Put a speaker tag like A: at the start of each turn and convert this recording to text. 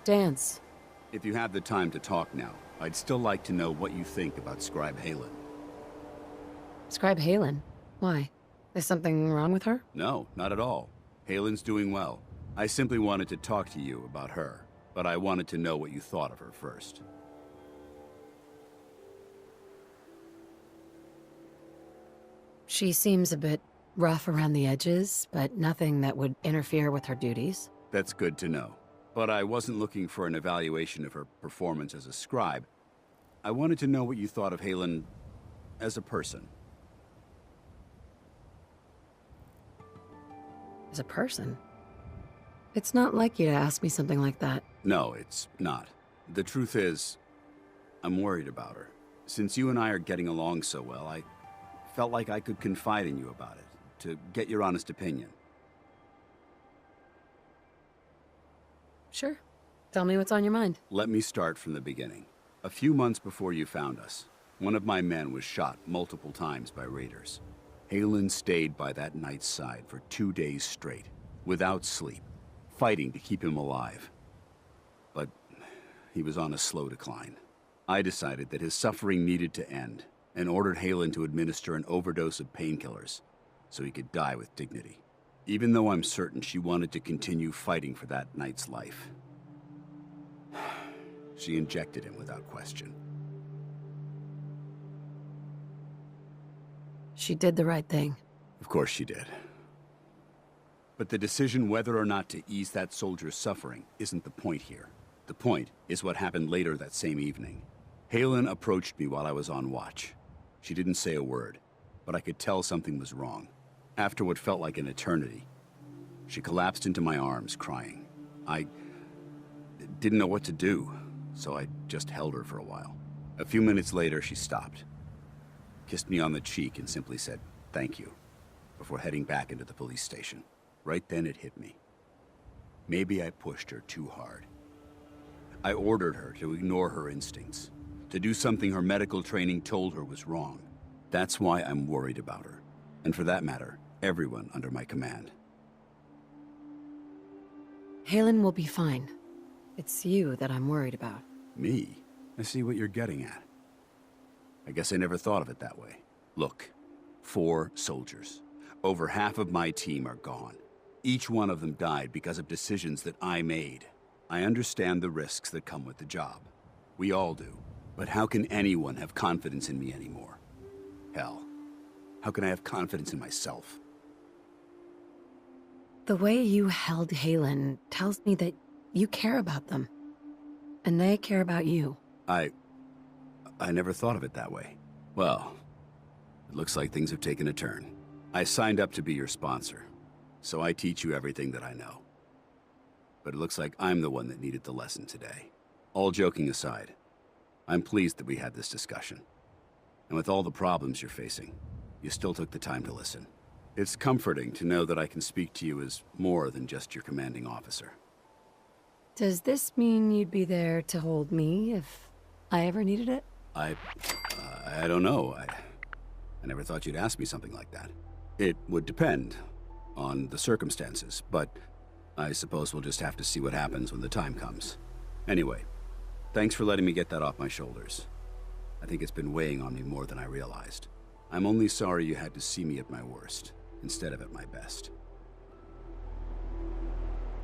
A: Danse.
B: If you have the time to talk now, I'd still like to know what you think about Scribe Halen.
A: Scribe Halen? Why? There's something wrong with her?
B: No, not at all. Halen's doing well. I simply wanted to talk to you about her, but I wanted to know what you thought of her first.
A: She seems a bit rough around the edges, but nothing that would interfere with her duties.
B: That's good to know. But I wasn't looking for an evaluation of her performance as a scribe. I wanted to know what you thought of Halen as a person.
A: As a person? It's not like you to ask me something like that.
B: No, it's not. The truth is, I'm worried about her. Since you and I are getting along so well, I felt like I could confide in you about it, to get your honest opinion.
A: Sure. Tell me what's on your mind.
B: Let me start from the beginning. A few months before you found us, one of my men was shot multiple times by raiders. Halen stayed by that knight's side for 2 days straight, without sleep, fighting to keep him alive. But he was on a slow decline. I decided that his suffering needed to end, and ordered Halen to administer an overdose of painkillers, so he could die with dignity. Even though I'm certain she wanted to continue fighting for that knight's life. She injected him without question.
A: She did the right thing.
B: Of course she did. But the decision whether or not to ease that soldier's suffering isn't the point here. The point is what happened later that same evening. Halen approached me while I was on watch. She didn't say a word, but I could tell something was wrong. After what felt like an eternity, she collapsed into my arms, crying. I didn't know what to do, so I just held her for a while. A few minutes later, she stopped, kissed me on the cheek, and simply said, "Thank you," before heading back into the police station. Right then it hit me. Maybe I pushed her too hard. I ordered her to ignore her instincts, to do something her medical training told her was wrong. That's why I'm worried about her, and for that matter, everyone under my command.
A: Halen will be fine. It's you that I'm worried about.
B: Me? I see what you're getting at. I guess I never thought of it that way. Look, 4 soldiers. Over half of my team are gone. Each one of them died because of decisions that I made. I understand the risks that come with the job. We all do. But how can anyone have confidence in me anymore? Hell, how can I have confidence in myself?
A: The way you held Halen tells me that you care about them. And they care about you.
B: I never thought of it that way. Well, it looks like things have taken a turn. I signed up to be your sponsor, so I teach you everything that I know. But it looks like I'm the one that needed the lesson today. All joking aside, I'm pleased that we had this discussion. And with all the problems you're facing, you still took the time to listen. It's comforting to know that I can speak to you as more than just your commanding officer.
A: Does this mean you'd be there to hold me if I ever needed it?
B: I don't know. I never thought you'd ask me something like that. It would depend on the circumstances, but I suppose we'll just have to see what happens when the time comes. Anyway, thanks for letting me get that off my shoulders. I think it's been weighing on me more than I realized. I'm only sorry you had to see me at my worst, instead of at my best.